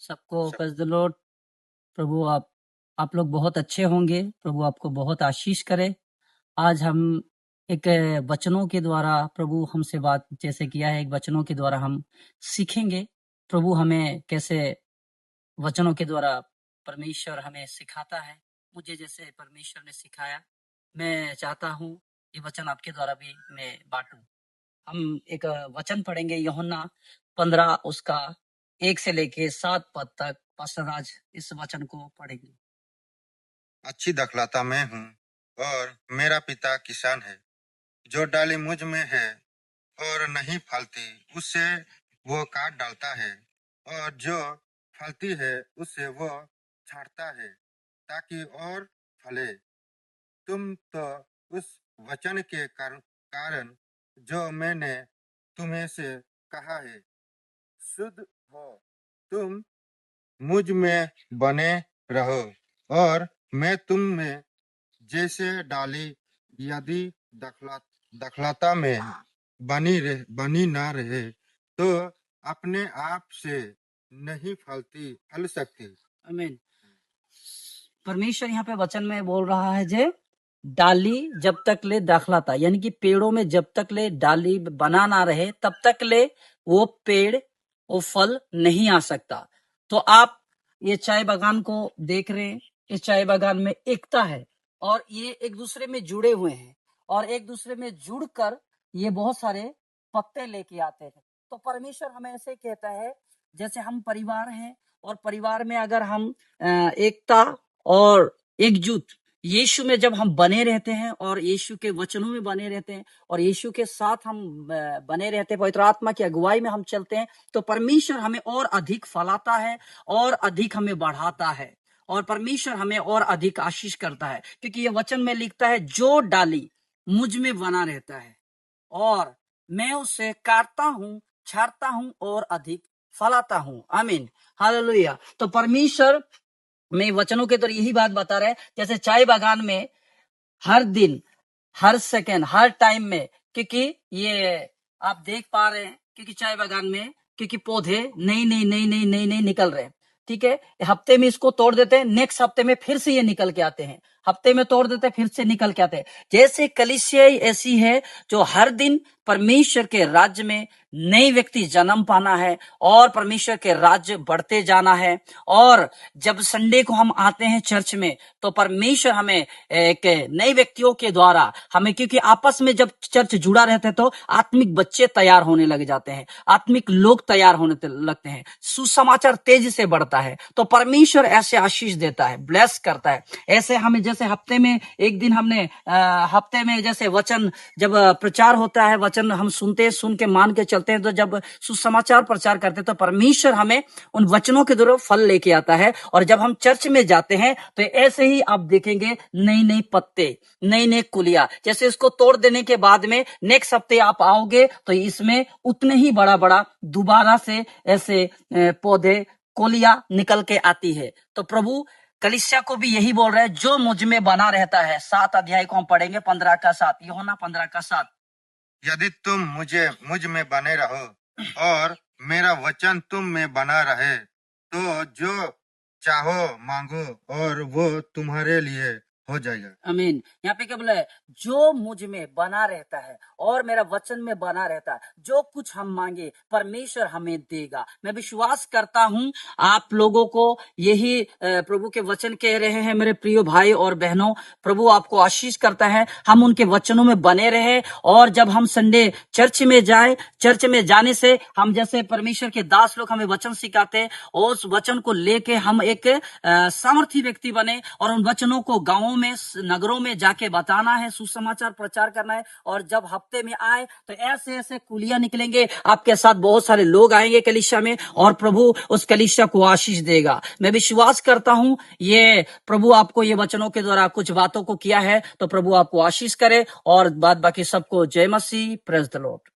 सबको praise the Lord. प्रभु आप लोग बहुत अच्छे होंगे। प्रभु आपको बहुत आशीष करे। आज हम एक वचनों के द्वारा प्रभु हमसे बात जैसे किया है, एक वचनों के द्वारा हम सीखेंगे प्रभु हमें कैसे वचनों के द्वारा परमेश्वर हमें सिखाता है। मुझे जैसे परमेश्वर ने सिखाया, मैं चाहता हूँ ये वचन आपके द्वारा भी मैं बांटूं। हम एक वचन पढ़ेंगे यूहन्ना 15 उसका 1 से लेके 7 पद तक। पास्टर राज इस वचन को पढ़ेंगे। अच्छी दखलता मैं हूँ और मेरा पिता किसान है। जो डाली मुझ में है और नहीं फलती उससे वो काट डालता है, और जो फलती है उससे वो छांटता है ताकि और फले। तुम तो उस वचन के कारण जो मैंने तुम्हें से कहा है शुद्ध हो। तुम मुझ में बने रहो और मैं तुम में। जैसे डाली यदि दखलता में बनी ना रहे तो अपने आप से नहीं फल सकती। आमीन। परमेश्वर यहाँ पे वचन में बोल रहा है जे डाली जब तक ले दाखलाता, यानी कि पेड़ों में जब तक ले डाली बना ना रहे तब तक ले वो पेड़ वो फल नहीं आ सकता। तो आप ये चाय बागान को देख रहे हैं। इस चाय बागान में एकता है और ये एक दूसरे में जुड़े हुए हैं और एक दूसरे में जुड़कर ये बहुत सारे पत्ते लेके आते हैं। तो परमेश्वर हमें ऐसे कहता है जैसे हम परिवार हैं और परिवार में अगर हम एकता और एकजुट यीशु में जब हम बने रहते हैं और यीशु के वचनों में बने रहते हैं और यीशु के साथ हम बने रहते हैं, पवित्र आत्मा की अगुवाई में हम चलते हैं, तो परमेश्वर हमें और अधिक फलाता है और अधिक हमें बढ़ाता है और परमेश्वर हमें और अधिक आशीष करता है। क्योंकि ये वचन में लिखता है जो डाली मुझ में बना रहता है और मैं उसे काटता हूँ, छाटता हूँ और अधिक फलाता हूँ। आमीन, हालेलुया। तो परमेश्वर में वचनों के द्वारा यही बात बता रहे हैं। जैसे चाय बागान में हर दिन, हर सेकंड, हर टाइम में, क्योंकि ये आप देख पा रहे हैं, क्योंकि चाय बागान में क्योंकि पौधे नई निकल रहे हैं। ठीक है, हफ्ते में इसको तोड़ देते हैं, नेक्स्ट हफ्ते में फिर से ये निकल के आते हैं, हफ्ते में तोड़ देते हैं, फिर से निकल के आते हैं। जैसे कलीसिया ऐसी है जो हर दिन परमेश्वर के राज्य में नई व्यक्ति जन्म पाना है और परमेश्वर के राज्य बढ़ते जाना है। और जब संडे को हम आते हैं चर्च में तो परमेश्वर हमें एक नए व्यक्तियों के द्वारा हमें, क्योंकि आपस में जब चर्च जुड़ा रहता है तो आत्मिक बच्चे तैयार होने लग जाते हैं, आत्मिक लोग तैयार होने लगते हैं, सुसमाचार तेजी से बढ़ता है। तो परमेश्वर ऐसे आशीष देता है, ब्लेस करता है। ऐसे हमें जैसे हफ्ते में एक दिन हमने हफ्ते में जैसे वचन जब प्रचार होता है, वचन हम सुनते हैं, सुन के मान के चलते हैं, तो जब सुसमाचार प्रचार करते हैं तो परमेश्वर हमें उन वचनों के द्वारा फल लेके आता है। और जब हम चर्च में जाते हैं तो ऐसे ही आप देखेंगे नई नई पत्ते, नई नई कुलिया। जैसे इसको तोड़ देने के बाद में नेक्स्ट हफ्ते आप आओगे तो इसमें उतने ही बड़ा बड़ा दोबारा से ऐसे पौधे कोलिया निकल के आती है। तो प्रभु कलीसिया को भी यही बोल रहे हैं, जो मुझ में बना रहता है। 7 अध्याय को हम पढ़ेंगे, 15 का 7, यूहन्ना 15 का 7। यदि तुम मुझ में बने रहो और मेरा वचन तुम में बना रहे तो जो चाहो मांगो और वो तुम्हारे लिए हो जाएगा। आमीन। यहाँ पे क्या बोला है? जो मुझ में बना रहता है और मेरा वचन में बना रहता है, जो कुछ हम मांगे परमेश्वर हमें देगा। मैं विश्वास करता हूँ आप लोगों को यही प्रभु के वचन कह रहे हैं। मेरे प्रिय भाई और बहनों, प्रभु आपको आशीष करता है, हम उनके वचनों में बने रहे। और जब हम संडे चर्च में जाए, चर्च में जाने से हम जैसे परमेश्वर के दास लोग हमें वचन सिखाते हैं, उस वचन को लेके हम एक सामर्थी व्यक्ति बने और उन वचनों को गांवों में, नगरों में जाके बताना है, सुसमाचार प्रचार करना है। और जब हफ्ते में आए तो ऐसे ऐसे कुलियां निकलेंगे, आपके साथ बहुत सारे लोग आएंगे कलीसिया में और प्रभु उस कलीसिया को आशीष देगा। मैं विश्वास करता हूं ये प्रभु आपको ये वचनों के द्वारा कुछ बातों को किया है, तो प्रभु आपको आशीष करे। और बात बाकी सबको जय मसीह, प्रेज द लॉर्ड।